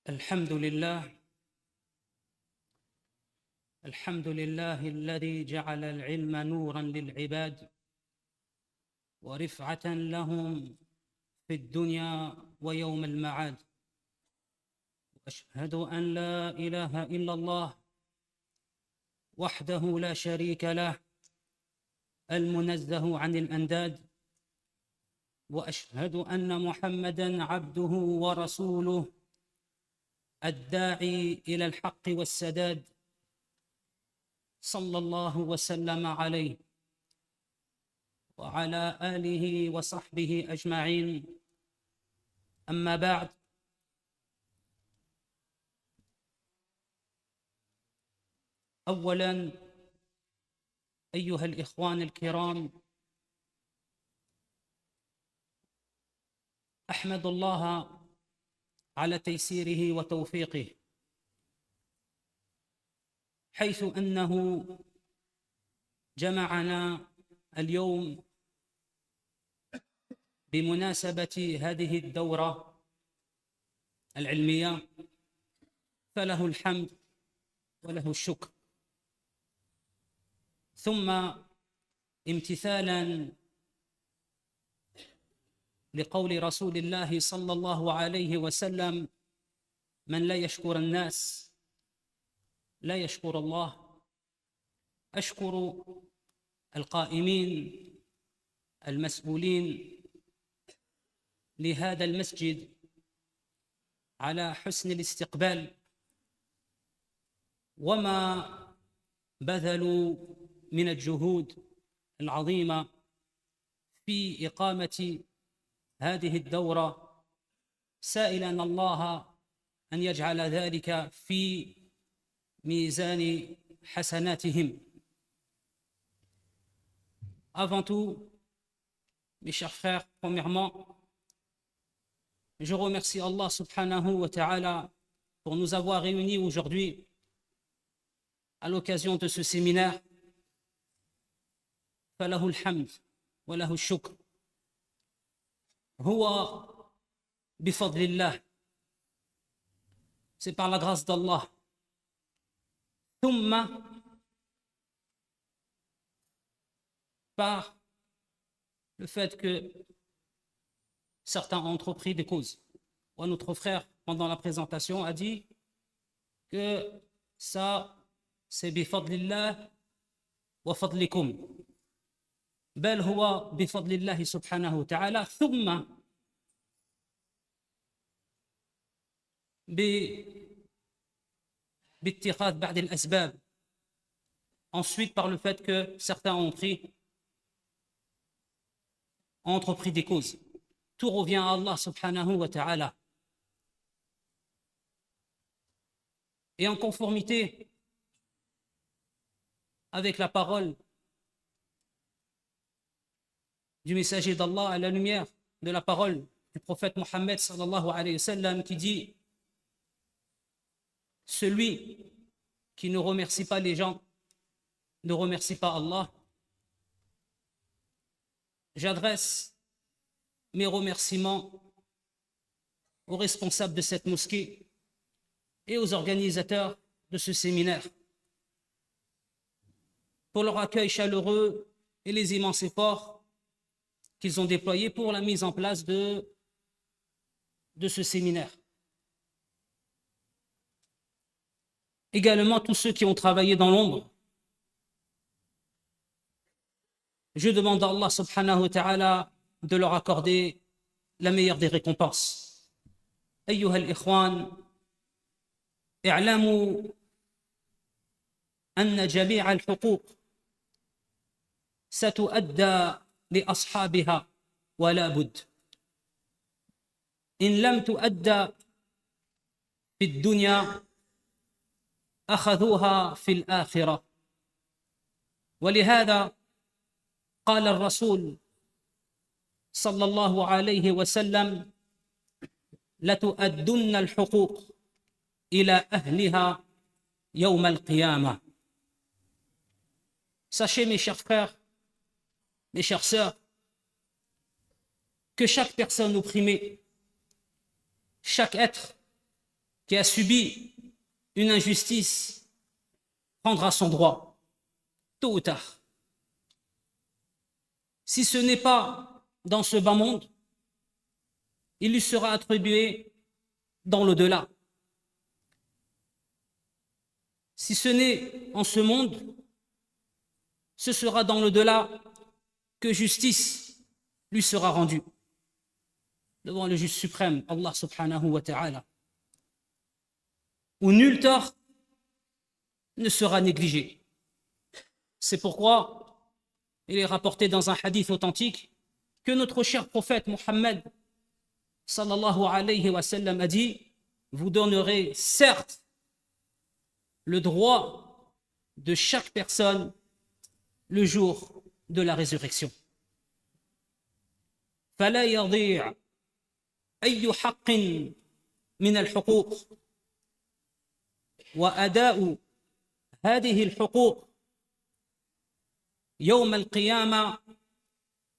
الحمد لله الحمد لله الذي جعل العلم نورا للعباد ورفعة لهم في الدنيا ويوم المعاد. أشهد أن لا إله إلا الله وحده لا شريك له المنزه عن الأنداد، وأشهد أن محمدًا عبده ورسوله الداعي إلى الحق والسداد، صلى الله وسلم عليه وعلى آله وصحبه أجمعين. أما بعد، أولاً أيها الإخوان الكرام، أحمد الله على تيسيره وتوفيقه، حيث أنه جمعنا اليوم بمناسبة هذه الدورة العلمية، فله الحمد وله الشكر. ثم امتثالاً لقول رسول الله صلى الله عليه وسلم: من لا يشكر الناس لا يشكر الله، أشكر القائمين المسؤولين لهذا المسجد على حسن الاستقبال، وما بذلوا من الجهود العظيمة في إقامة هذه الدورة، سائلاً الله أن يجعل ذلك في ميزان حسناتهم. Avant tout, mes chers frères, premièrement, je remercie Allah subhanahu wa ta'ala pour nous avoir réunis aujourd'hui à l'occasion de ce séminaire. فله الحمد وله الشكر. هو بفضل الله، c'est par la grâce d'Allah. ثم par le fait que certains ont entrepris des causes. Notre frère, pendant la présentation, a dit que ça, c'est bifadlillah wa fadlikum. بل هو بفضل الله سبحانه وتعالى، ثم باتخاذ بعض الأسباب. Ensuite, par le fait que certains ont entrepris des causes. Tout revient à Allah subhanahu wa ta'ala. Et en conformité avec la parole du messager d'Allah, à la lumière de la parole du prophète Mohammed sallallahu alayhi wa sallam, qui dit: celui qui ne remercie pas les gens ne remercie pas Allah. J'adresse mes remerciements aux responsables de cette mosquée et aux organisateurs de ce séminaire pour leur accueil chaleureux et les immenses efforts qu'ils ont déployés pour la mise en place de ce séminaire. Également tous ceux qui ont travaillé dans l'ombre. Je demande à Allah subhanahu wa ta'ala de leur accorder la meilleure des récompenses. أيها الإخوان، اعلموا أن جميع الحقوق ستؤدى لأصحابها ولا بد. إن لم تؤدى في الدنيا أخذوها في الآخرة. ولهذا قال الرسول صلى الله عليه وسلم: لتؤدن الحقوق إلى أهلها يوم القيامة. Sachez, mes chers frères, mes chères sœurs, que chaque personne opprimée, chaque être qui a subi une injustice prendra son droit, tôt ou tard. Si ce n'est pas dans ce bas monde, il lui sera attribué dans l'au-delà. Si ce n'est en ce monde, ce sera dans l'au-delà que justice lui sera rendue devant le juge suprême, Allah subhanahu wa ta'ala, où nul tort ne sera négligé. C'est pourquoi il est rapporté dans un hadith authentique que notre cher prophète Mohammed sallallahu alayhi wa sallam a dit: vous donnerez certes le droit de chaque personne le jour de la résurrection. فلا يضيع أي حق من الحقوق وأداء هذه الحقوق يوم القيامة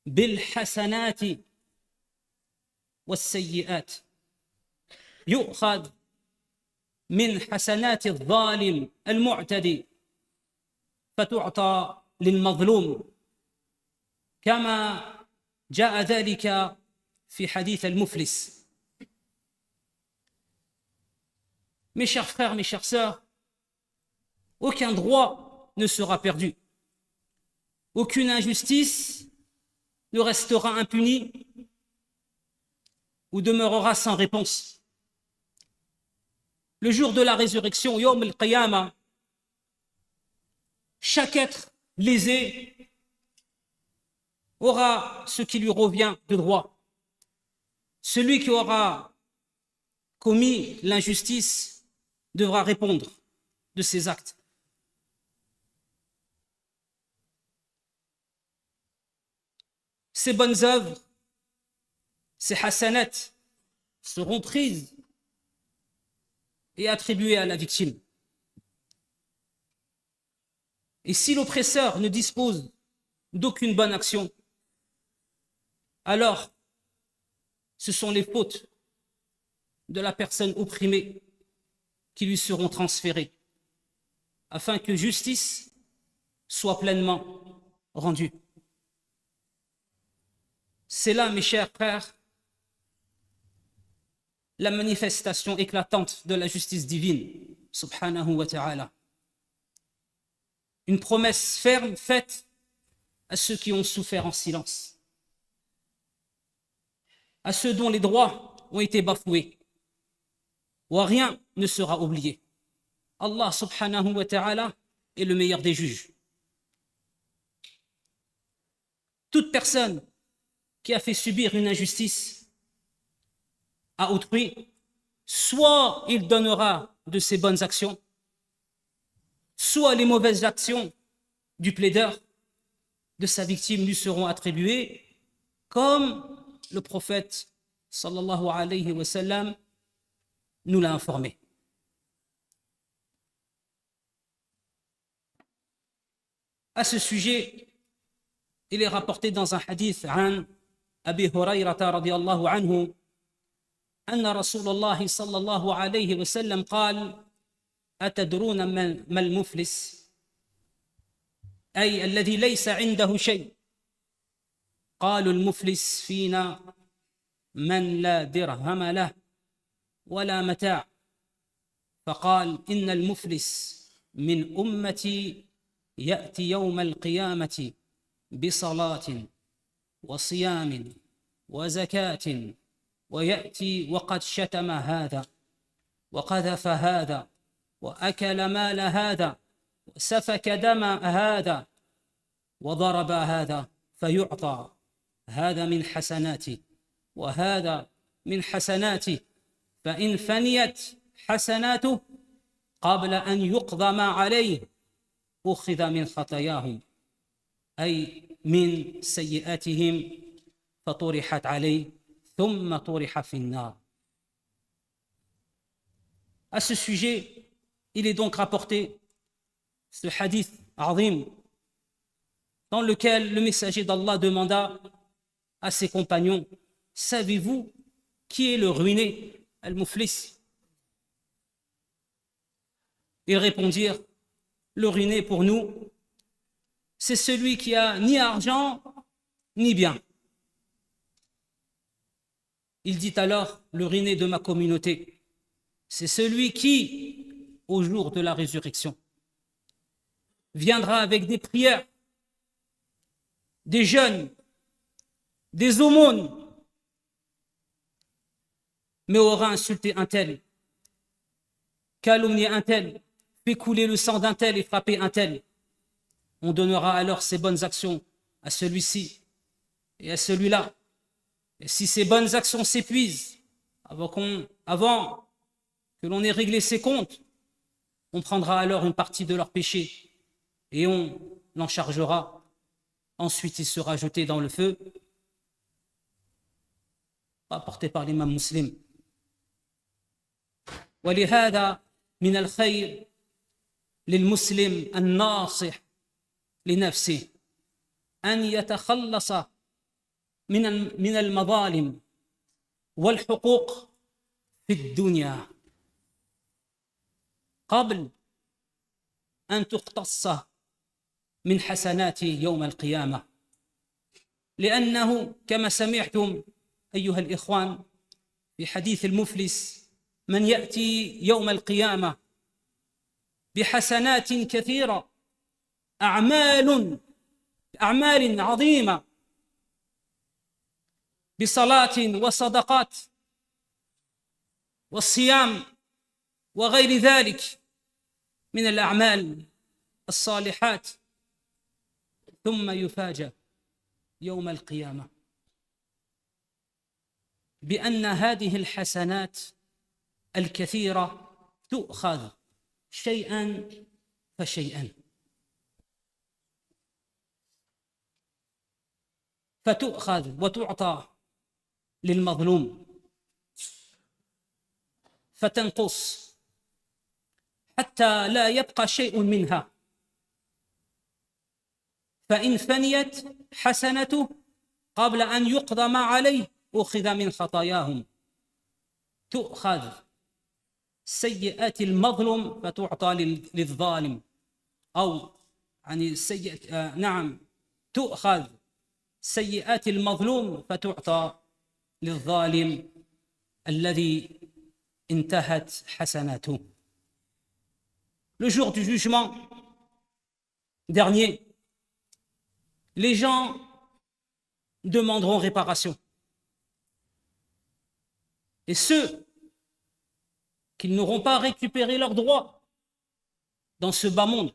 بالحسنات والسيئات يؤخذ من حسنات الظالم المعتدي فتعطى للمظلوم كما جاء ذلك في حديث المفلس. Mes chers frères, mes chères sœurs, aucun droit ne sera perdu. Aucune injustice ne restera impunie ou demeurera sans réponse. Le jour de la résurrection, Yawm al-Qiyamah, chaque être lésé aura ce qui lui revient de droit. Celui qui aura commis l'injustice devra répondre de ses actes. Ces bonnes œuvres, ces hasanats seront prises et attribuées à la victime. Et si l'oppresseur ne dispose d'aucune bonne action, alors ce sont les fautes de la personne opprimée qui lui seront transférées afin que justice soit pleinement rendue. C'est là, mes chers frères, la manifestation éclatante de la justice divine, subhanahu wa ta'ala. Une promesse ferme faite à ceux qui ont souffert en silence, à ceux dont les droits ont été bafoués, où rien ne sera oublié. Allah subhanahu wa ta'ala est le meilleur des juges. Toute personne qui a fait subir une injustice à autrui, soit il donnera de ses bonnes actions, soit les mauvaises actions du plaideur, de sa victime lui seront attribuées, comme le prophète sallallahu alayhi wa sallam nous l'a informé. À ce sujet, il est rapporté dans un hadith عن أبي هريرة رضي الله عنه أن رسول الله صلى الله عليه وسلم قال: أتدرون ما المفلس؟ أي الذي ليس عنده شيء. قالوا: المفلس فينا من لا درهم له ولا متاع. فقال: إن المفلس من أمتي يأتي يوم القيامة بصلاة وصيام وزكاة ويأتي وقد شتم هذا وقذف هذا وأكل مال هذا وسفك دم هذا وضرب هذا فيعطى هذا من حسناته وهذا من حسناته فإن فنيت حسناته قبل أن يقضى ما عليه أخذ من خطاياهم أي من سيئاتهم فطرحت عليه ثم طرح في النار. À ce sujet, il est donc rapporté ce hadith azim dans lequel le messager d'Allah demanda à ses compagnons: savez-vous qui est le ruiné, al-muflis? Ils répondirent, le ruiné pour nous, c'est celui qui a ni argent ni bien. Il dit alors, le ruiné de ma communauté, c'est celui qui, au jour de la résurrection, viendra avec des prières, des jeûnes, des aumônes, mais aura insulté un tel, calomnié un tel, fait couler le sang d'un tel et frappé un tel. On donnera alors ses bonnes actions à celui-ci et à celui-là. Et si ces bonnes actions s'épuisent avant que l'on ait réglé ses comptes, on prendra alors une partie de leurs péchés et on l'en chargera. Ensuite, il sera jeté dans le feu, rapporté par l'imam Muslim. ولهذا من الخير للمسلم الناصح لنفسه أن يتخلص من المظالم والحقوق في الدنيا قبل أن تقتص من حسنات يوم القيامة لأنه كما سمعتم أيها الإخوان في حديث المفلس من يأتي يوم القيامة بحسنات كثيرة أعمال عظيمة بصلاة وصدقات والصيام وغير ذلك من الأعمال الصالحات ثم يفاجأ يوم القيامة بأن هذه الحسنات الكثيرة تؤخذ شيئا فشيئا فتؤخذ وتعطى للمظلوم فتنقص حتى لا يبقى شيء منها فإن فنيت حسنته قبل أن يقضى ما عليه أخذ من خطاياهم تؤخذ سيئات المظلوم فتعطى للظالم أو يعني تؤخذ سيئات المظلوم فتعطى للظالم الذي انتهت حسناته. Le jour du jugement dernier, les gens demanderont réparation. Et ceux qui n'auront pas récupéré leurs droits dans ce bas monde,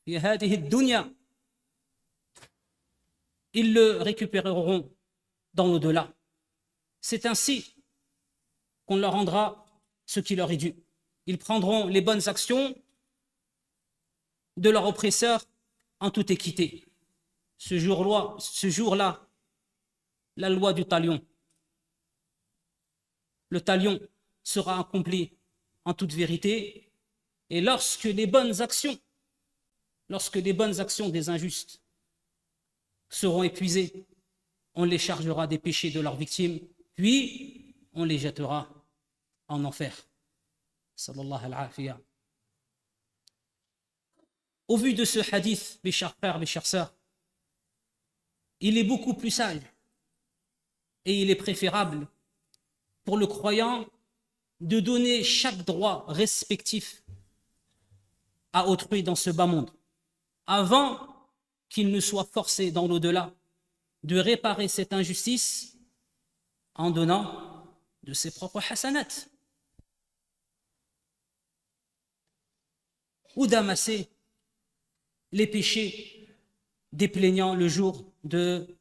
ils le récupéreront dans l'au-delà. C'est ainsi qu'on leur rendra ce qui leur est dû. Ils prendront les bonnes actions de leur oppresseur en toute équité. Ce jour-là, la loi du talion. Le talion sera accompli en toute vérité et lorsque les bonnes actions des injustes seront épuisées, on les chargera des péchés de leurs victimes, puis on les jettera en enfer. Sallallahu alayhi wa. Au vu de ce hadith, mes chers frères, mes chères sœurs, il est beaucoup plus sage et il est préférable pour le croyant de donner chaque droit respectif à autrui dans ce bas monde, avant qu'il ne soit forcé dans l'au-delà de réparer cette injustice en donnant de ses propres hasanats ou d'amasser les péchés des plaignants le jour de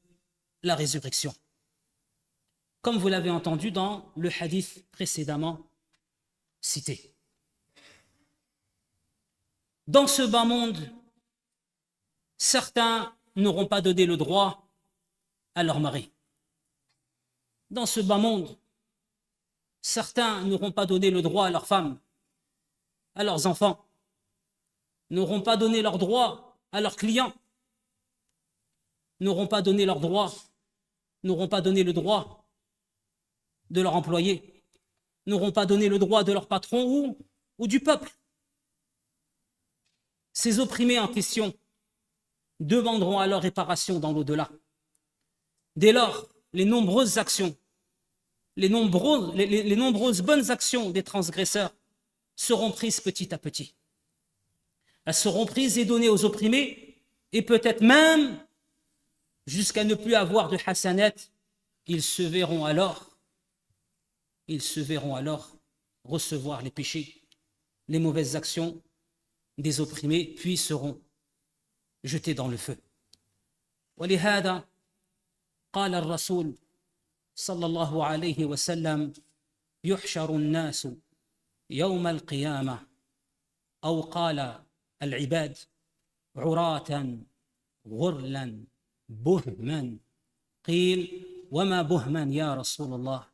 la résurrection. Comme vous l'avez entendu dans le hadith précédemment cité. Dans ce bas monde, certains n'auront pas donné le droit à leur mari. Dans ce bas monde, certains n'auront pas donné le droit à leurs femmes, à leurs enfants, n'auront pas donné leurs droits à leurs clients, n'auront pas donné leurs droits, n'auront pas donné le droit de leur employé, n'auront pas donné le droit de leur patron ou du peuple. Ces opprimés en question demanderont alors réparation dans l'au-delà. Dès lors, les nombreuses actions, les nombreuses bonnes actions des transgresseurs seront prises petit à petit. Elles seront prises et données aux opprimés, et peut-être même jusqu'à ne plus avoir de hasanat, ils se verront alors recevoir les péchés, les mauvaises actions des opprimés, puis seront jetés dans le feu. ولهذا قال الرسول صلى الله عليه وسلم يحشر الناس يوم القيامة أو قال العباد عراة غرلا بهما قيل وما بهما يا رسول الله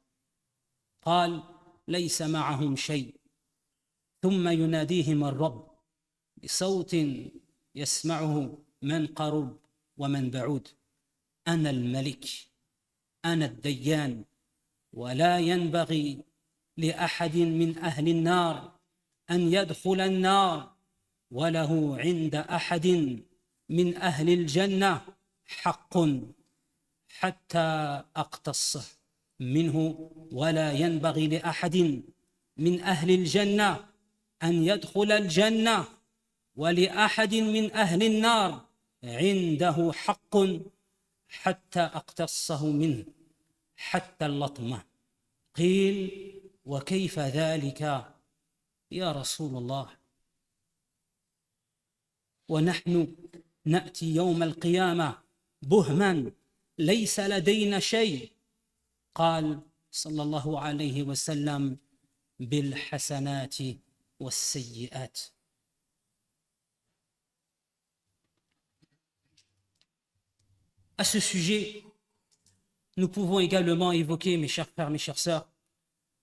قال ليس معهم شيء ثم يناديهم الرب بصوت يسمعه من قرب ومن بعود أنا الملك أنا الديان ولا ينبغي لأحد من أهل النار أن يدخل النار وله عند أحد من أهل الجنة حق حتى أقتصه منه ولا ينبغي لأحد من أهل الجنة أن يدخل الجنة ولأحد من أهل النار عنده حق حتى أقتصه منه حتى اللطمة قيل وكيف ذلك يا رسول الله ونحن نأتي يوم القيامة بهما ليس لدينا شيء قال صلى الله عليه وسلم بالحسنات والسيئات. À ce sujet, nous pouvons également évoquer, mes chers frères, mes chères sœurs,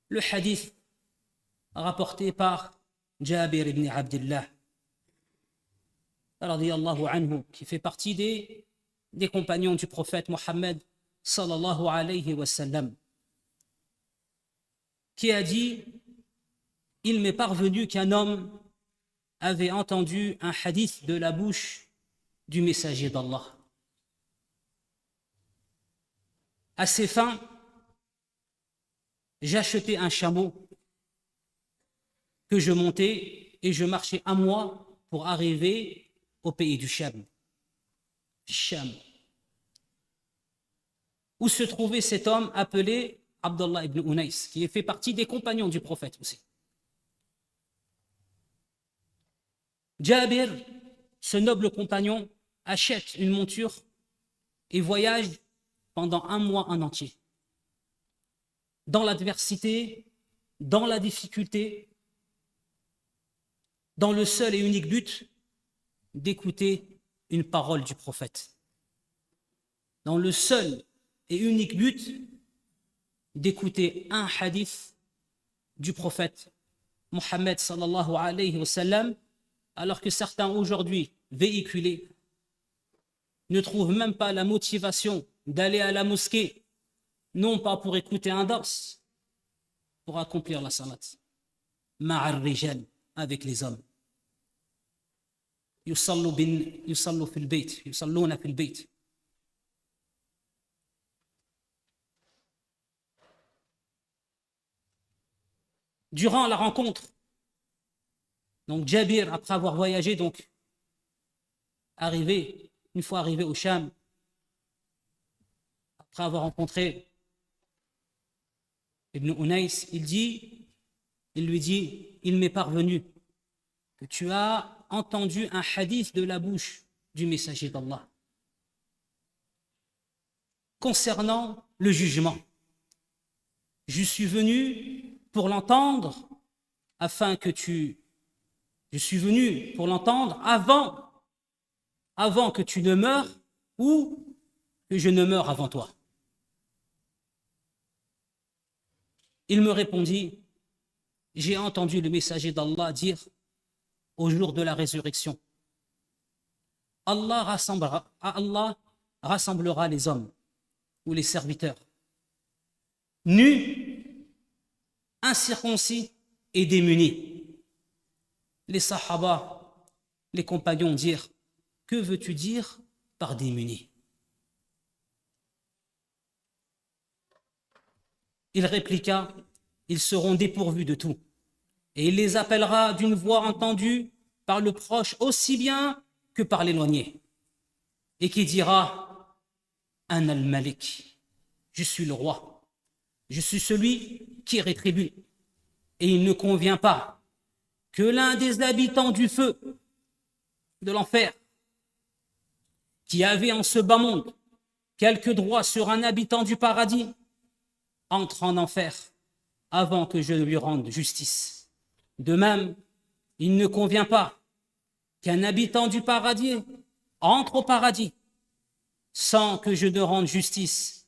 le hadith rapporté par Jabir ibn Abdullah, radiyallahu anhu, qui fait partie des compagnons du prophète Mohammed, sallallahu alayhi wa sallam, qui a dit: il m'est parvenu qu'un homme avait entendu un hadith de la bouche du messager d'Allah. À ses fins, j'achetais un chameau que je montais et je marchais un mois pour arriver au pays du Cham, où se trouvait cet homme appelé Abdullah ibn Unais, qui fait partie des compagnons du prophète aussi. Jabir, ce noble compagnon, achète une monture et voyage pendant un mois en entier, dans l'adversité, dans la difficulté, dans le seul et unique but d'écouter une parole du prophète, dans le seul et unique but d'écouter un hadith du prophète Mohammed sallallahu alayhi wa sallam, alors que certains aujourd'hui véhiculés ne trouvent même pas la motivation d'aller à la mosquée, non pas pour écouter un dars, pour accomplir la salat, ma'ar rijal, avec les hommes. Yusallu fil bayt, yusalluna fil bayt. Durant la rencontre, donc Jabir, après avoir voyagé, donc une fois arrivé au Cham, après avoir rencontré Ibn Unais, il lui dit, il m'est parvenu que tu as entendu un hadith de la bouche du messager d'Allah concernant le jugement. Je suis venu pour l'entendre je suis venu pour l'entendre avant que tu ne meures ou que je ne meure avant toi. Il me répondit, j'ai entendu le messager d'Allah dire au jour de la résurrection, Allah rassemblera les hommes ou les serviteurs, nus, incirconcis et démunis. Les sahaba les compagnons dirent: que veux-tu dire par démunis? Il répliqua: ils seront dépourvus de tout, et il les appellera d'une voix entendue par le proche aussi bien que par l'éloigné, et qui dira: Ana al-Malik, je suis le roi, je suis celui qui rétribue, et il ne convient pas que l'un des habitants du feu, de l'enfer, qui avait en ce bas monde quelque droit sur un habitant du paradis, entre en enfer avant que je lui rende justice. De même, il ne convient pas qu'un habitant du paradis entre au paradis sans que je ne rende justice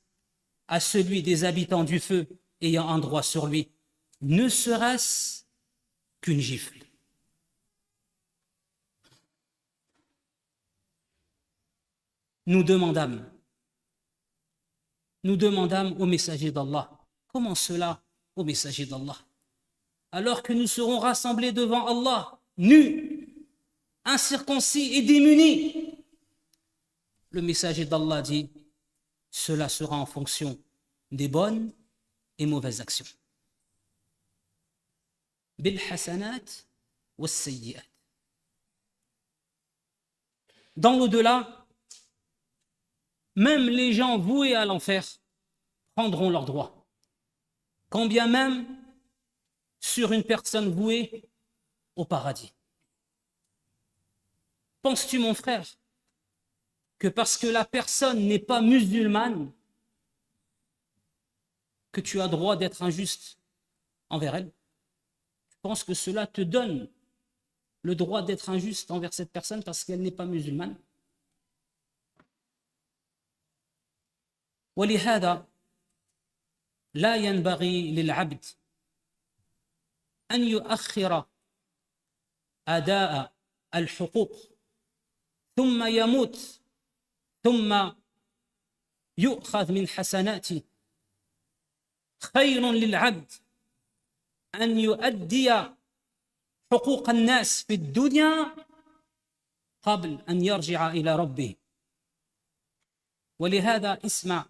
à celui des habitants du feu ayant un droit sur lui, ne serait-ce qu'une gifle. Nous demandâmes au messager d'Allah: comment cela, au messager d'Allah? Alors que nous serons rassemblés devant Allah, nus, incirconcis et démunis. Le messager d'Allah dit: cela sera en fonction des bonnes et mauvaises actions. Bil hasanat was sayyi'at. Dans l'au-delà, même les gens voués à l'enfer prendront leurs droits, quand bien même sur une personne vouée au paradis. Penses-tu, mon frère, que parce que la personne n'est pas musulmane, que tu as droit d'être injuste envers elle? Tu penses que cela te donne le droit d'être injuste envers cette personne parce qu'elle n'est pas musulmane? ولهذا لا ينبغي للعبد أن يؤخر أداء الحقوق ثم يموت ثم يؤخذ من حسناته. خير للعبد أن يؤدي حقوق الناس في الدنيا قبل أن يرجع إلى ربه. ولهذا اسمع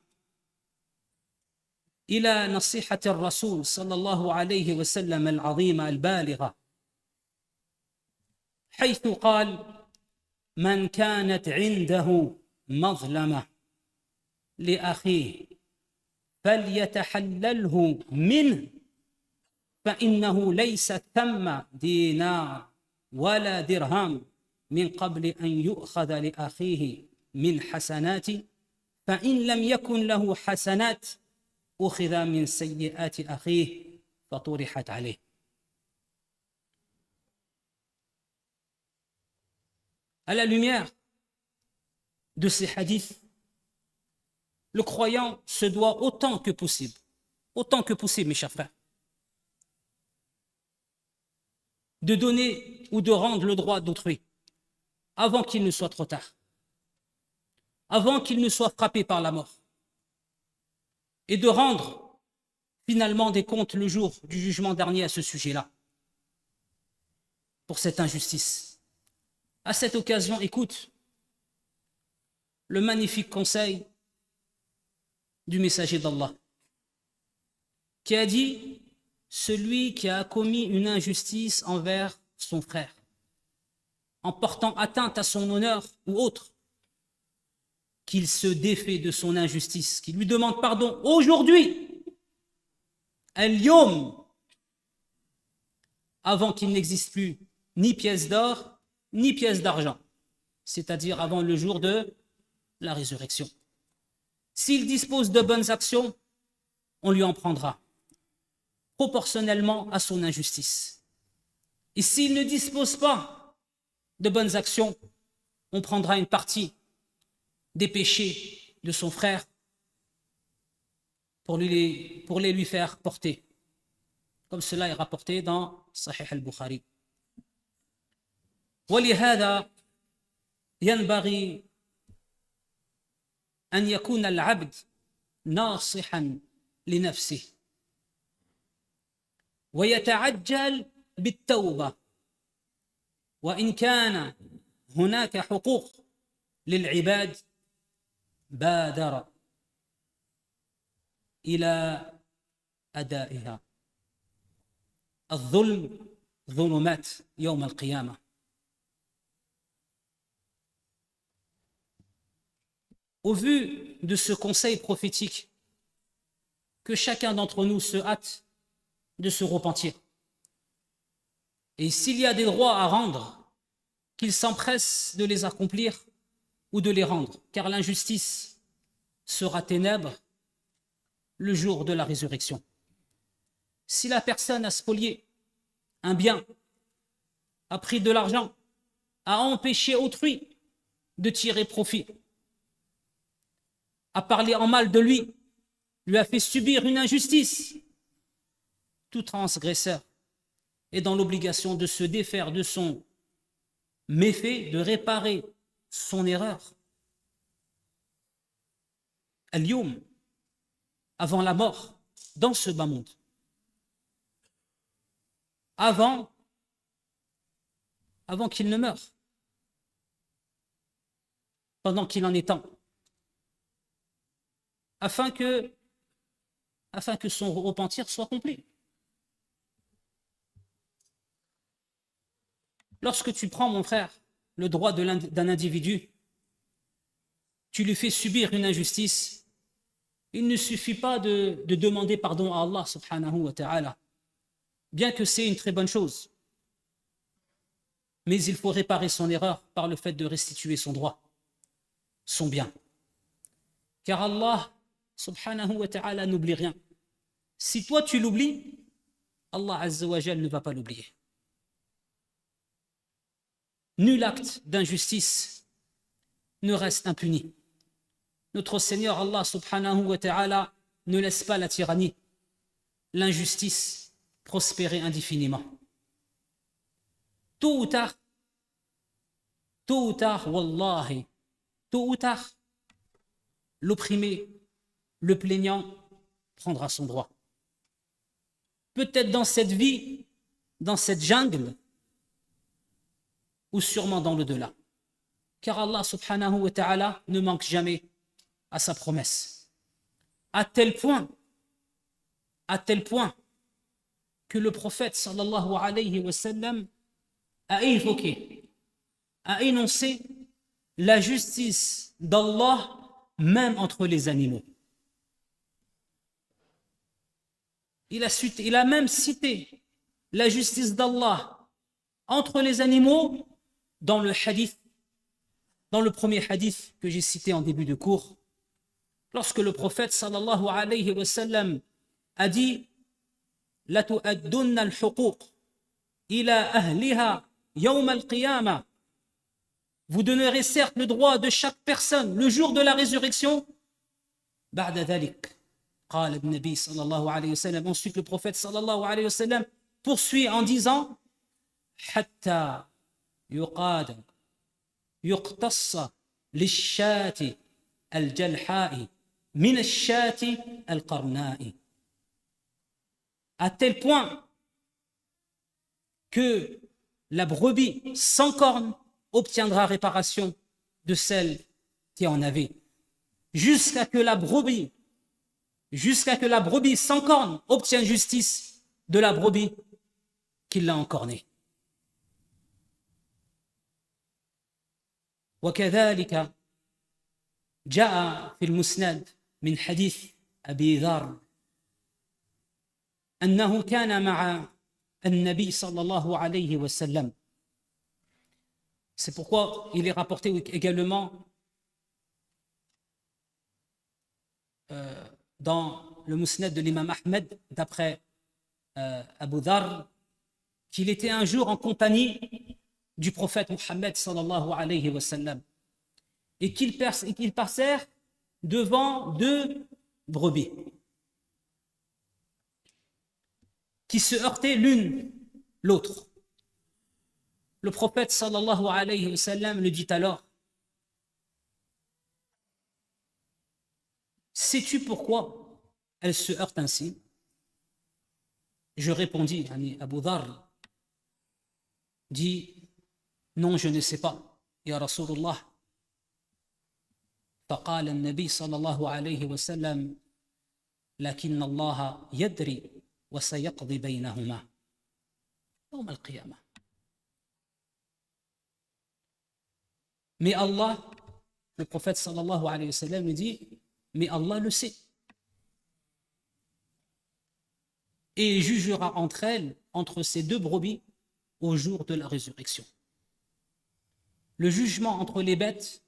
إلى نصيحة الرسول صلى الله عليه وسلم العظيمة البالغة، حيث قال: من كانت عنده مظلمة لأخيه فليتحلله منه فإنه ليس ثم دينار ولا درهم من قبل أن يؤخذ لأخيه من حسنات، فإن لم يكن له حسنات أخذ من سيئات أخيه فطرحت عليه. À la lumière de ces hadiths, le croyant se doit autant que possible, mes chers frères, de donner ou de rendre le droit d'autrui avant qu'il ne soit trop tard, avant qu'il ne soit frappé par la mort, et de rendre finalement des comptes le jour du jugement dernier à ce sujet-là, pour cette injustice. À cette occasion, écoute le magnifique conseil du messager d'Allah, qui a dit: celui qui a commis une injustice envers son frère, en portant atteinte à son honneur ou autre, qu'il se défait de son injustice, qu'il lui demande pardon aujourd'hui, al-yawm, avant qu'il n'existe plus ni pièce d'or, ni pièce d'argent, c'est-à-dire avant le jour de la résurrection. S'il dispose de bonnes actions, on lui en prendra, proportionnellement à son injustice. Et s'il ne dispose pas de bonnes actions, on prendra une partie des péchés de son frère pour les lui faire porter, comme cela est rapporté dans Sahih al-Bukhari. ولهذا ينبغي أن يكون العبد ناصحا لنفسه ويتعجل بالتوبة وإن كان هناك حقوق للعباد بادر إلى أدائها الظلم ظلمات يوم القيامة. Au vu de ce conseil prophétique, que chacun d'entre nous se hâte de se repentir. Et s'il y a des droits à rendre, qu'il s'empresse de les accomplir ou de les rendre, car l'injustice sera ténèbre le jour de la résurrection. Si la personne a spolié un bien, a pris de l'argent, a empêché autrui de tirer profit, a parlé en mal de lui a fait subir une injustice, tout transgresseur est dans l'obligation de se défaire de son méfait, de réparer son erreur. Al-Yawm, avant la mort, dans ce bas monde. Avant qu'il ne meure, pendant qu'il en est temps, afin que son repentir soit complet. Lorsque tu prends, mon frère, le droit d'un individu, tu lui fais subir une injustice, il ne suffit pas de demander pardon à Allah subhanahu wa ta'ala, bien que c'est une très bonne chose. Mais il faut réparer son erreur par le fait de restituer son droit, son bien. Car Allah subhanahu wa ta'ala n'oublie rien. Si toi tu l'oublies, Allah azza wa jal ne va pas l'oublier. Nul acte d'injustice ne reste impuni. Notre Seigneur Allah subhanahu wa ta'ala ne laisse pas la tyrannie, l'injustice prospérer indéfiniment. Tôt ou tard, wallahi, tôt ou tard, l'opprimé, le plaignant prendra son droit. Peut-être dans cette vie, dans cette jungle, ou sûrement dans l'au-delà. Car Allah subhanahu wa ta'ala ne manque jamais à sa promesse. À tel point que le prophète sallallahu alayhi wa sallam a évoqué, a énoncé la justice d'Allah même entre les animaux. Il a même cité la justice d'Allah entre les animaux dans le premier hadith que j'ai cité en début de cours, lorsque le prophète sallallahu alayhi wa sallam a dit la tu'addunna al-huquq ila ahliha yawm al-qiyamah, vous donnerez certes le droit de chaque personne le jour de la résurrection. Ba'da dhalik qala an-nabi sallallahu alayhi wa sallam, ensuite le prophète sallallahu alayhi wa sallam poursuit en disant hatta yuqad yuqtass lish-shati al-jalha'i min ash-shati al-qarna'i, à tel point que la brebis sans cornes obtiendra réparation de celle qui en avait, jusqu'à que la brebis sans cornes obtienne justice de la brebis qui l'a encornée. وكذلك جاء في المسند من حديث أبي ذر أنه كان مع النبي صلى الله عليه وسلم. C'est pourquoi il est rapporté également dans le musnad de l'imam Ahmed, d'après Abu Dharr, qu'il était un jour en compagnie du prophète Muhammad sallallahu alayhi wa sallam et qu'ils passèrent devant deux brebis qui se heurtaient l'une l'autre. Le prophète sallallahu alayhi wa sallam le dit alors: sais-tu pourquoi elles se heurtent ainsi? Je répondis, Abu Dharr dit: non, je ne sais pas. يا رسول الله فقال النبي صلى الله عليه وسلم لكن الله يدري وسيقضي بينهما يوم القيامة. Mais Allah, le prophète sallallahu alayhi wa sallam dit, mais Allah le sait. Et il jugera entre elles, entre ces deux brebis, au jour de la résurrection. Le jugement entre les bêtes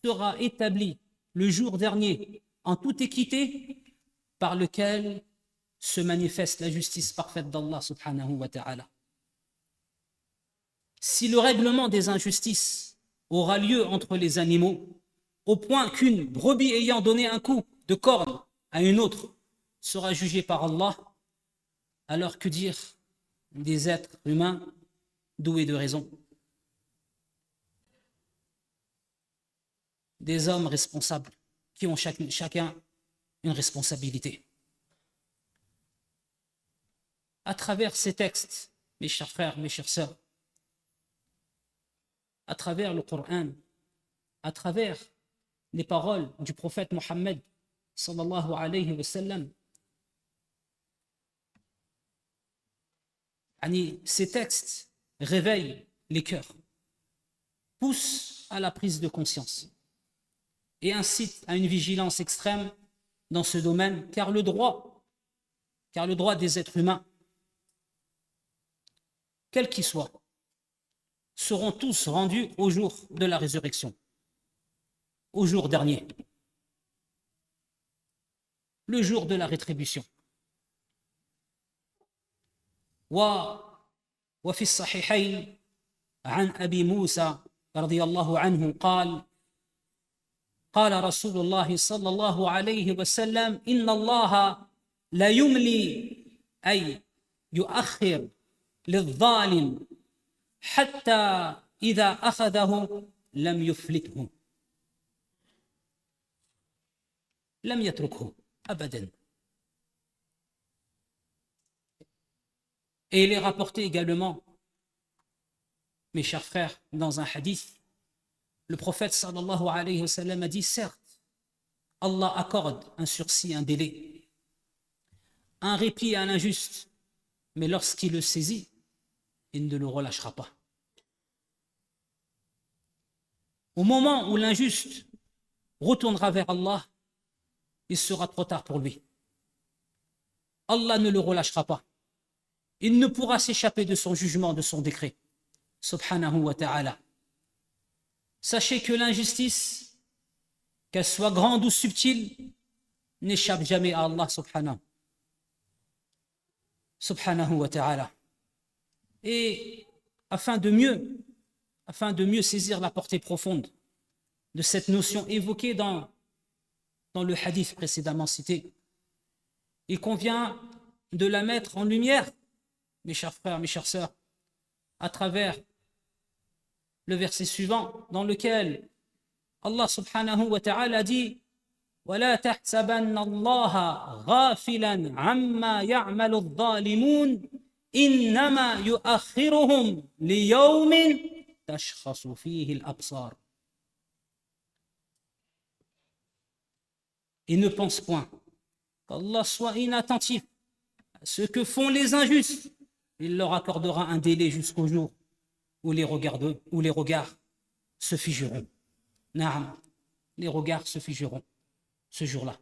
sera établi le jour dernier en toute équité par lequel se manifeste la justice parfaite d'Allah subhanahu wa ta'ala. Si le règlement des injustices aura lieu entre les animaux, au point qu'une brebis ayant donné un coup de corne à une autre sera jugée par Allah, alors que dire des êtres humains doués de raison, des hommes responsables qui ont chacun une responsabilité. À travers ces textes, mes chers frères, mes chères sœurs, à travers le Coran, à travers les paroles du prophète Mohammed sallallahu alayhi wa sallam, ces textes réveillent les cœurs, poussent à la prise de conscience et incitent à une vigilance extrême dans ce domaine, car le droit des êtres humains, quels qu'ils soient, seront tous rendus au jour de la résurrection, au jour dernier, le jour de la rétribution. وفي الصحيحين عن أبي موسى رضي الله عنه قال رسول الله صلى الله عليه وسلم إن الله لا يملي أي يؤخر للظالم حتى إذا أخذه لم يفلته لم يتركه أبدا. Et il est rapporté également, mes chers frères, dans un hadith, le prophète sallallahu alayhi wa sallam a dit, certes, Allah accorde un sursis, un délai, un répit à l'injuste, mais lorsqu'il le saisit, il ne le relâchera pas. Au moment où l'injuste retournera vers Allah, il sera trop tard pour lui. Allah ne le relâchera pas. Il ne pourra s'échapper de son jugement, de son décret. Subhanahu wa ta'ala. Sachez que l'injustice, qu'elle soit grande ou subtile, n'échappe jamais à Allah subhanahu wa ta'ala. Et afin de mieux saisir la portée profonde de cette notion évoquée dans le hadith précédemment cité, il convient de la mettre en lumière, mes chers frères, mes chères sœurs, à travers le verset suivant dans lequel Allah subhanahu wa ta'ala dit وَلَا تَحْسَبَنَّ اللَّهَ غَافِلًا عَمَّا يَعْمَلُ الظَّالِمُونَ إِنَّمَا يُؤَخِّرُهُمْ لِيَوْمٍ تَشْخَصُ فِيهِ الْأَبْصَارُ. Et ne pense point qu'Allah soit inattentif à ce que font les injustes. Il leur accordera un délai jusqu'au jour où les regards se figeront. Naam, les regards se figeront ce jour-là.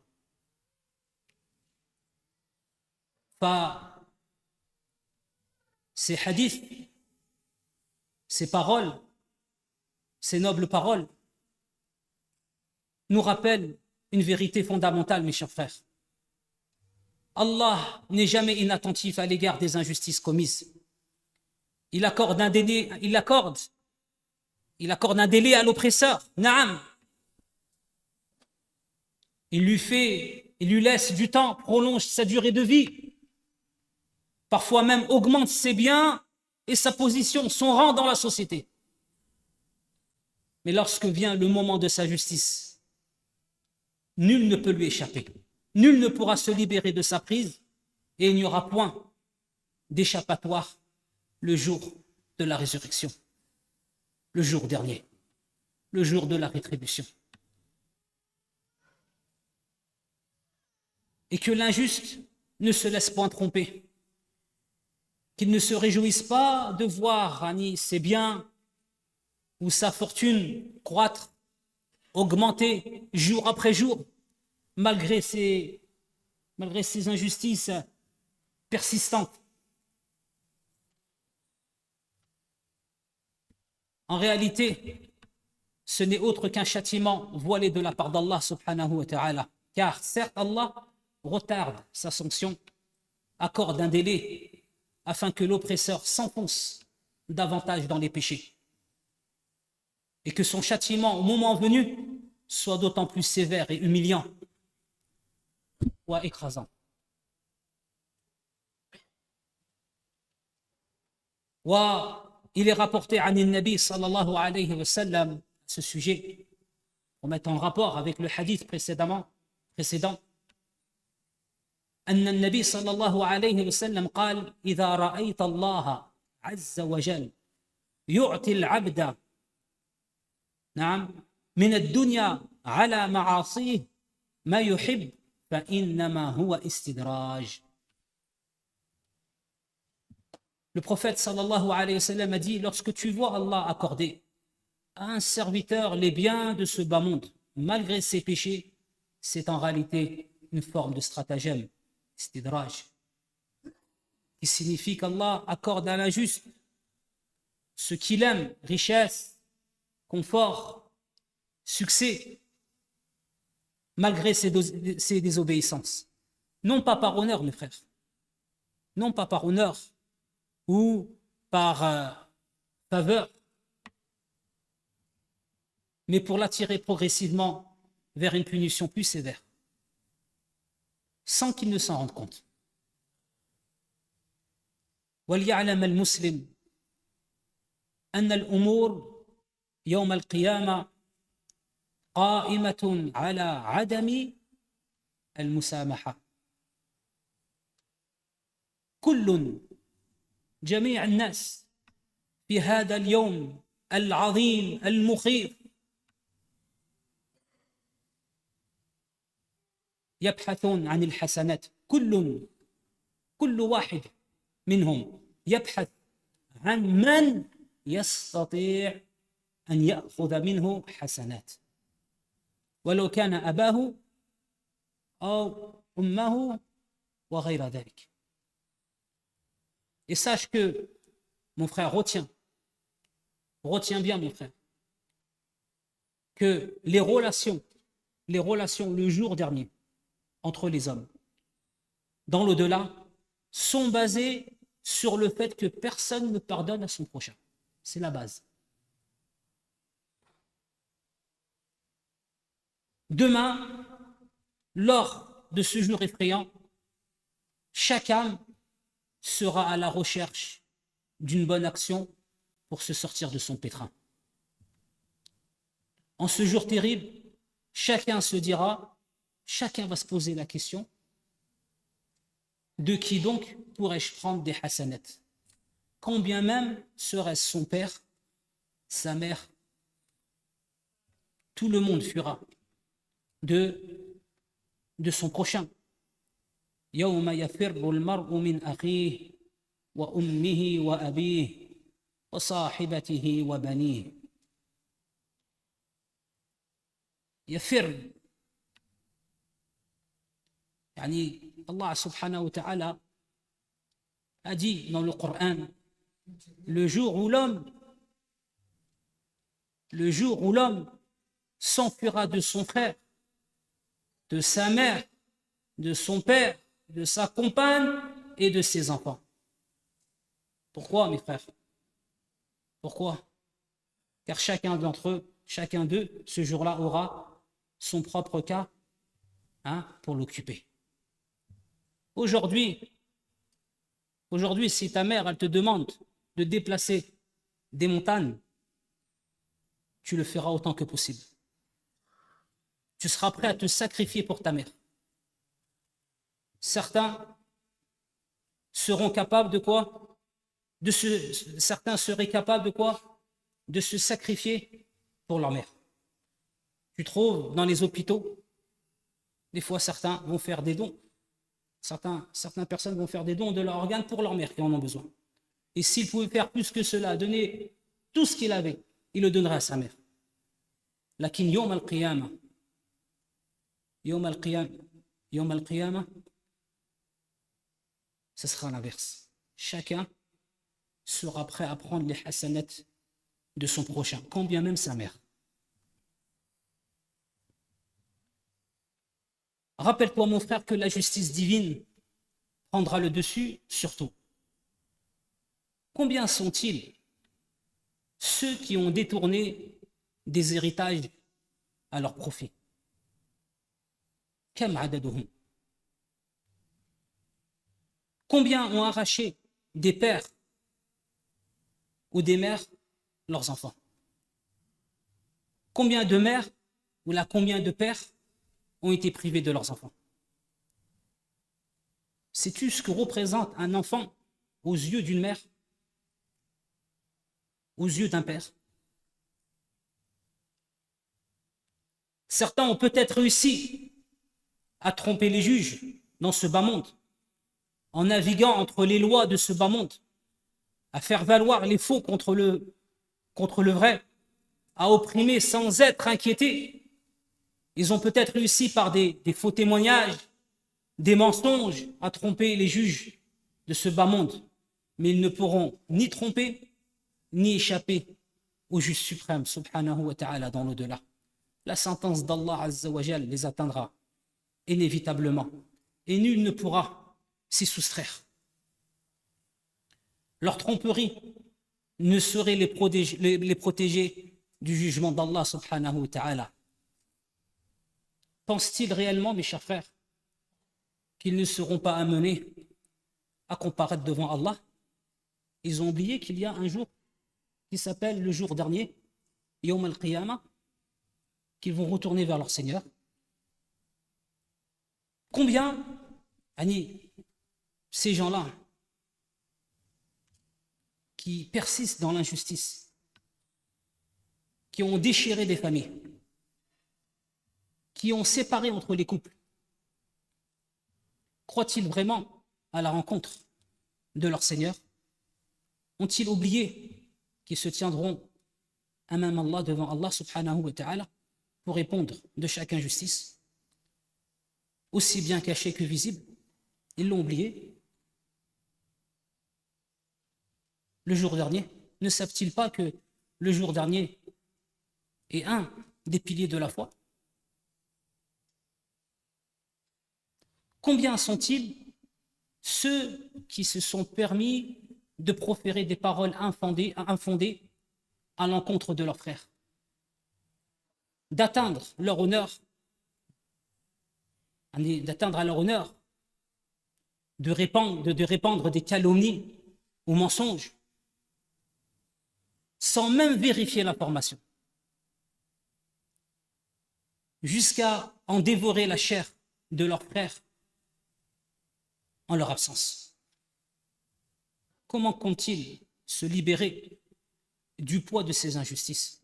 Ces hadiths, ces paroles, ces nobles paroles nous rappellent une vérité fondamentale, mes chers frères. Allah n'est jamais inattentif à l'égard des injustices commises. Il accorde un délai à l'oppresseur. Naam. Il lui laisse du temps, prolonge sa durée de vie. Parfois même augmente ses biens et sa position, son rang dans la société. Mais lorsque vient le moment de sa justice, nul ne peut lui échapper. Nul ne pourra se libérer de sa prise et il n'y aura point d'échappatoire le jour de la résurrection. le jour dernier, le jour de la rétribution. Et que l'injuste ne se laisse point tromper, qu'il ne se réjouisse pas de voir ses biens ou sa fortune croître, augmenter jour après jour, malgré ces injustices persistantes. En réalité, ce n'est autre qu'un châtiment voilé de la part d'Allah subhanahu wa ta'ala. Car certes, Allah retarde sa sanction, accorde un délai afin que l'oppresseur s'enfonce davantage dans les péchés. Et que son châtiment, au moment venu, soit d'autant plus sévère et humiliant ou écrasant. Il est rapporté à Nabi sallallahu alayhi wa sallam à ce sujet, pour mettre en rapport avec le hadith précédent, أن النبي صلى الله عليه وسلم قال إذا رأيت الله عز وجل يعطي العبد من الدنيا على معاصيه ما يحب فإنما هو استدراج. Le prophète sallallahu alayhi wa sallam a dit, lorsque tu vois Allah accorder à un serviteur les biens de ce bas monde, malgré ses péchés, c'est en réalité une forme de stratagème, istidraj, qui signifie qu'Allah accorde à l'injuste ce qu'il aime, richesse, confort, succès, malgré ses désobéissances. Non pas par honneur, mes frères, non pas par honneur, ou par faveur, mais pour l'attirer progressivement vers une punition plus sévère, sans qu'il ne s'en rende compte. وَلْيَعْلَمَ الْمُسْلِمُ أَنَّ الْأُمُورَ يَوْمَ الْقِيَامَةِ قَائِمَةٌ عَلَى عَدَمِ الْمُسَامَحَةِ. جميع الناس في هذا اليوم العظيم المخيف يبحثون عن الحسنات. كل واحد منهم يبحث عن من يستطيع أن يأخذ منه حسنات ولو كان أباه أو أمه وغير ذلك. Et sache que, mon frère, retiens bien, mon frère, que les relations le jour dernier entre les hommes, dans l'au-delà, sont basées sur le fait que personne ne pardonne à son prochain. C'est la base. Demain, lors de ce jour effrayant, chaque âme sera à la recherche d'une bonne action pour se sortir de son pétrin. En ce jour terrible, chacun va se poser la question, de qui donc pourrais-je prendre des hasanats? Quand bien même serait-ce son père, sa mère, tout le monde fuira de son prochain. يوم يفر المرء من أخيه وأمه وأبيه وصاحبته وبنيه. يفر يعني Allah subhanahu wa ta'ala a dit dans le Coran, le jour où l'homme s'enfuira de son frère, de sa mère, de son père, de sa compagne et de ses enfants. Pourquoi, mes frères? Pourquoi? Car chacun d'eux, ce jour-là, aura son propre cas pour l'occuper. Aujourd'hui, si ta mère, elle te demande de déplacer des montagnes, tu le feras autant que possible. Tu seras prêt à te sacrifier pour ta mère. Certains seront capables de quoi? Certains seraient capables de quoi? de se sacrifier pour leur mère. Tu trouves dans les hôpitaux, des fois certains vont faire des dons, certaines personnes vont faire des dons de leurs organes pour leur mère qui en ont besoin. Et s'il pouvait faire plus que cela, donner tout ce qu'il avait, il le donnerait à sa mère. Lakin yawm al-qiyamah, yawm al-qiyamah, ce sera l'inverse. Chacun sera prêt à prendre les hasanats de son prochain, quand bien même sa mère. Rappelle-toi, mon frère, que la justice divine prendra le dessus sur tout. Combien sont-ils ceux qui ont détourné des héritages à leur profit? Kam adaduhum. Combien ont arraché des pères ou des mères leurs enfants? Combien de mères ou combien de pères ont été privés de leurs enfants? Sais-tu ce que représente un enfant aux yeux d'une mère, aux yeux d'un père? Certains ont peut-être réussi à tromper les juges dans ce bas monde, en naviguant entre les lois de ce bas monde, à faire valoir les faux contre le vrai, à opprimer sans être inquiétés. Ils ont peut-être réussi par des faux témoignages, des mensonges, à tromper les juges de ce bas monde, mais ils ne pourront ni tromper, ni échapper au juge suprême, subhanahu wa ta'ala, dans l'au-delà. La sentence d'Allah azza wa jal les atteindra inévitablement, et nul ne pourra s'y soustraire. Leur tromperie ne saurait les protéger du jugement d'Allah subhanahu wa ta'ala. Pensent-ils réellement, mes chers frères, qu'ils ne seront pas amenés à comparaître devant Allah? Ils ont oublié qu'il y a un jour qui s'appelle le jour dernier, Yawm al-Qiyamah, qu'ils vont retourner vers leur Seigneur. Combien, ces gens-là qui persistent dans l'injustice, qui ont déchiré des familles, qui ont séparé entre les couples, croient-ils vraiment à la rencontre de leur Seigneur? Ont-ils oublié qu'ils se tiendront amam Allah, devant Allah subhanahu wa ta'ala, pour répondre de chaque injustice, aussi bien cachée que visible? Ils l'ont oublié. Le jour dernier, ne savent-ils pas que le jour dernier est un des piliers de la foi? Combien sont-ils ceux qui se sont permis de proférer des paroles infondées à l'encontre de leurs frères, d'atteindre à leur honneur, de répandre des calomnies ou mensonges, sans même vérifier l'information, jusqu'à en dévorer la chair de leurs frères en leur absence. Comment comptent-ils se libérer du poids de ces injustices?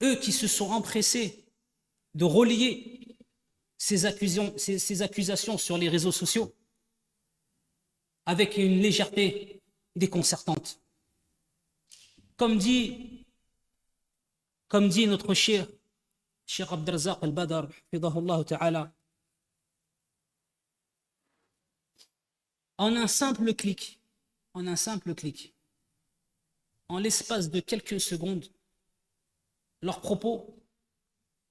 Eux qui se sont empressés de relayer ces accusations sur les réseaux sociaux avec une légèreté déconcertante. Comme dit notre Cheikh Abdelrazak al-Badr, hafidhahullah ta'ala, en un simple clic, en l'espace de quelques secondes, leurs propos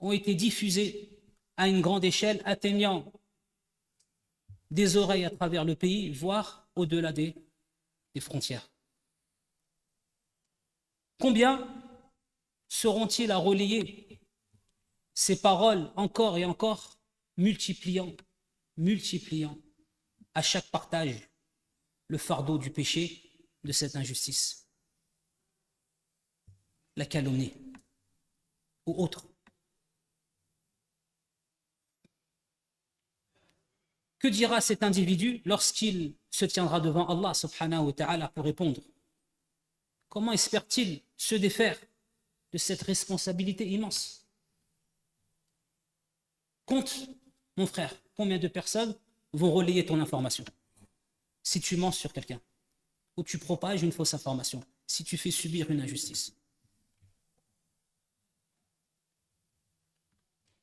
ont été diffusés à une grande échelle, atteignant des oreilles à travers le pays, voire au-delà des frontières. Combien seront-ils à relayer ces paroles encore et encore, multipliant à chaque partage le fardeau du péché, de cette injustice, la calomnie ou autre? Que dira cet individu lorsqu'il se tiendra devant Allah subhanahu wa ta'ala pour répondre? Comment espère-t-il se défaire de cette responsabilité immense? Compte, mon frère, combien de personnes vont relayer ton information si tu mens sur quelqu'un ou tu propages une fausse information, si tu fais subir une injustice.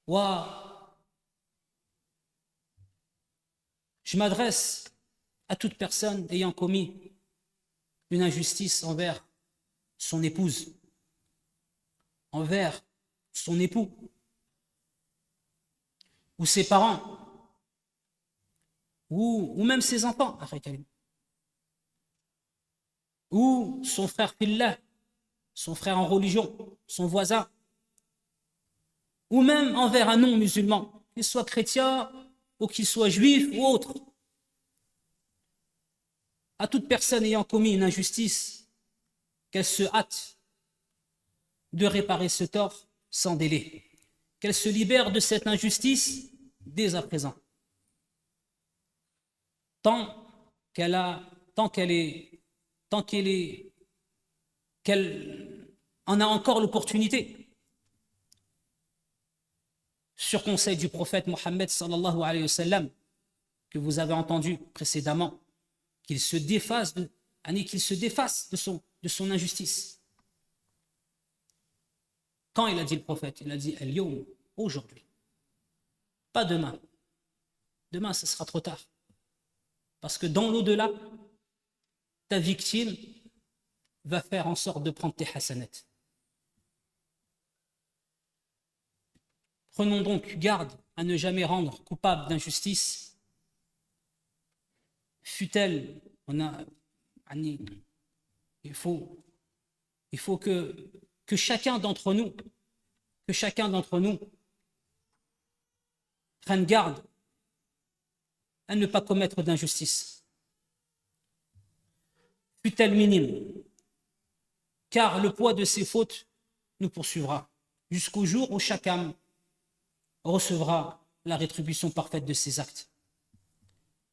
Ouah, je m'adresse à toute personne ayant commis une injustice envers son épouse, envers son époux, ou ses parents, ou même ses enfants, ou son frère fillah, son frère en religion, son voisin, ou même envers un non-musulman, qu'il soit chrétien ou qu'il soit juif ou autre. À toute personne ayant commis une injustice, qu'elle se hâte de réparer ce tort sans délai, qu'elle se libère de cette injustice dès à présent, tant qu'elle en a encore l'opportunité. Sur conseil du prophète Mohammed sallallahu alayhi wa sallam, que vous avez entendu précédemment, qu'il se défasse de son injustice. Quand il a dit le prophète? Il a dit al-yawm, aujourd'hui, pas demain. Demain, ce sera trop tard. Parce que dans l'au-delà, ta victime va faire en sorte de prendre tes hasanats. Prenons donc garde à ne jamais rendre coupable d'injustice, fût-elle, il faut que chacun d'entre nous prenne garde à ne pas commettre d'injustice, fût-elle minime, car le poids de ses fautes nous poursuivra jusqu'au jour où chaque âme recevra la rétribution parfaite de ses actes.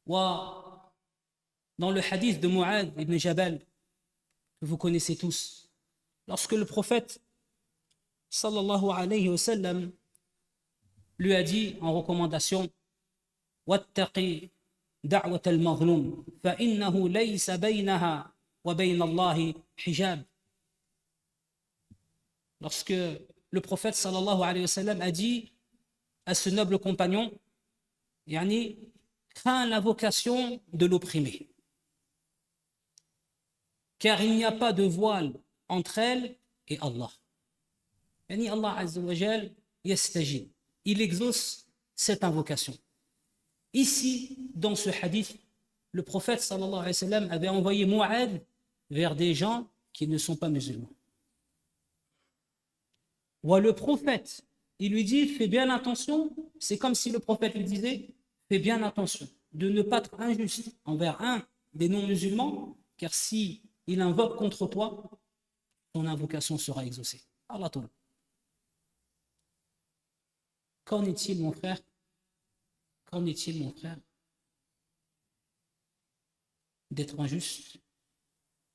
Dans le hadith de Mu'adh ibn Jabal, que vous connaissez tous, lorsque le prophète sallallahu alayhi wa sallam lui a dit en recommandation wattaqi da'wat al-mazlum fa innahu laysa baynaha wa bayna Allah hijab. Lorsque le prophète sallallahu alayhi wa sallam a dit à ce noble compagnon, crains l'invocation de l'opprimé, car il n'y a pas de voile entre elle et Allah. Allah Azza wa Jal yastajib, il exauce cette invocation. Ici, dans ce hadith, le prophète sallallahu alayhi wa sallam avait envoyé Mu'adh vers des gens qui ne sont pas musulmans. Le prophète, il lui dit, fais bien attention, c'est comme si le prophète lui disait, fais bien attention de ne pas être injuste envers un des non-musulmans, car si il invoque contre toi, ton invocation sera exaucée. Allah Ta'ala. Qu'en est-il, mon frère? Qu'en est-il, mon frère, d'être injuste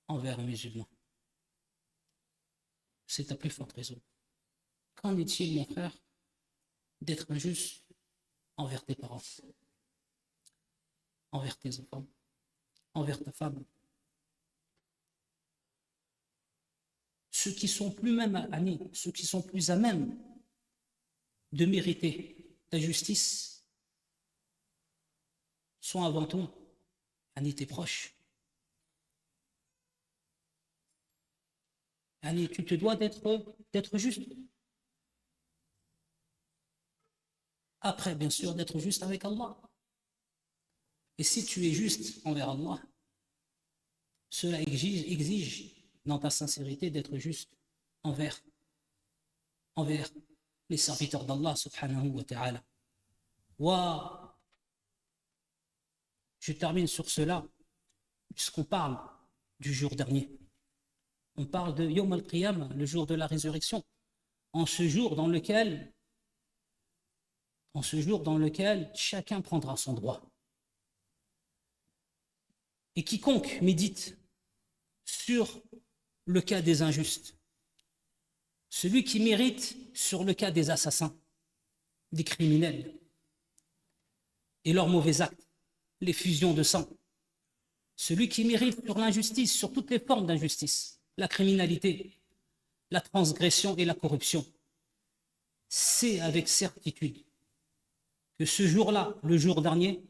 envers un musulman? C'est ta plus forte raison. Qu'en est-il, mon frère, d'être injuste envers tes parents, envers tes enfants, envers ta femme? Ceux qui sont plus à même de mériter ta justice sont avant tout tes proches. Tu te dois d'être juste. Après, bien sûr, d'être juste avec Allah. Et si tu es juste envers Allah, cela exige dans ta sincérité d'être juste envers les serviteurs d'Allah subhanahu wa ta'ala. Je termine sur cela, puisqu'on parle du jour dernier. On parle de Yawm al-Qiyamah, le jour de la résurrection, en ce jour dans lequel chacun prendra son droit. Et quiconque médite sur le cas des injustes, celui qui mérite sur le cas des assassins, des criminels et leurs mauvais actes, les fusions de sang, celui qui mérite sur l'injustice, sur toutes les formes d'injustice, la criminalité, la transgression et la corruption, sait avec certitude que ce jour-là, le jour dernier,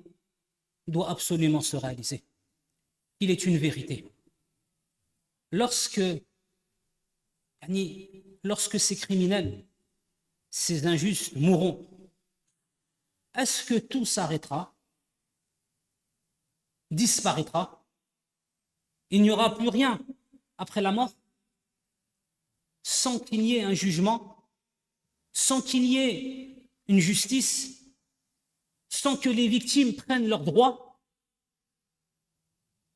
doit absolument se réaliser. Il est une vérité. Lorsque ces criminels, ces injustes mourront, est-ce que tout s'arrêtera, disparaîtra? Il n'y aura plus rien après la mort, sans qu'il y ait un jugement, sans qu'il y ait une justice, sans que les victimes prennent leurs droits?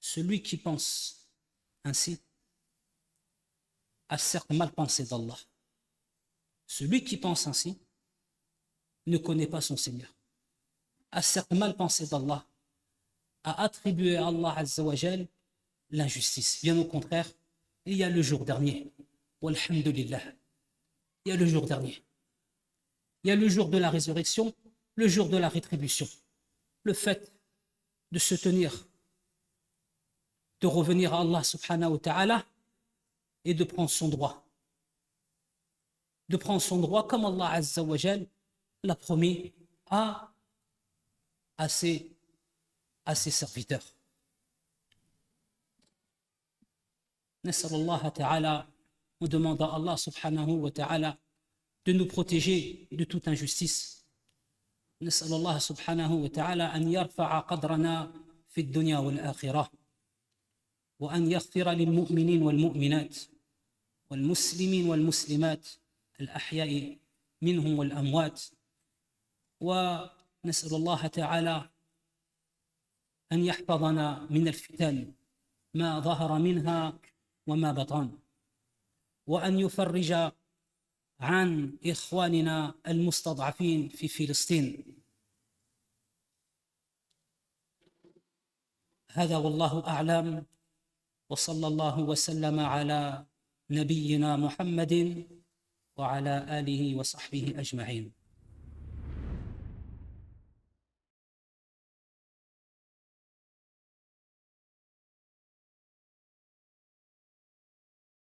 Celui qui pense ainsi a certes mal pensé d'Allah. Celui qui pense ainsi ne connaît pas son Seigneur, a certes mal pensé d'Allah, a attribué à Allah Azza wa Jal l'injustice. Bien au contraire, il y a le jour dernier. Walhamdulillah. Il y a le jour dernier. Il y a le jour de la résurrection, le jour de la rétribution. Le fait de se tenir, de revenir à Allah subhanahu wa ta'ala et de prendre son droit. De prendre son droit comme Allah Azza wa Jal l'a promis à ses serviteurs. Nas'al Allah ta'ala, on demande à Allah subhanahu wa ta'ala de nous protéger de toute injustice. نسأل الله سبحانه وتعالى أن يرفع قدرنا في الدنيا والآخرة وأن يغفر للمؤمنين والمؤمنات والمسلمين والمسلمات الأحياء منهم والأموات ونسأل الله تعالى أن يحفظنا من الفتن ما ظهر منها وما بطن وأن يفرج عن إخواننا المستضعفين في فلسطين. هذا والله أعلم وصلى الله وسلم على نبينا محمد وعلى آله وصحبه أجمعين.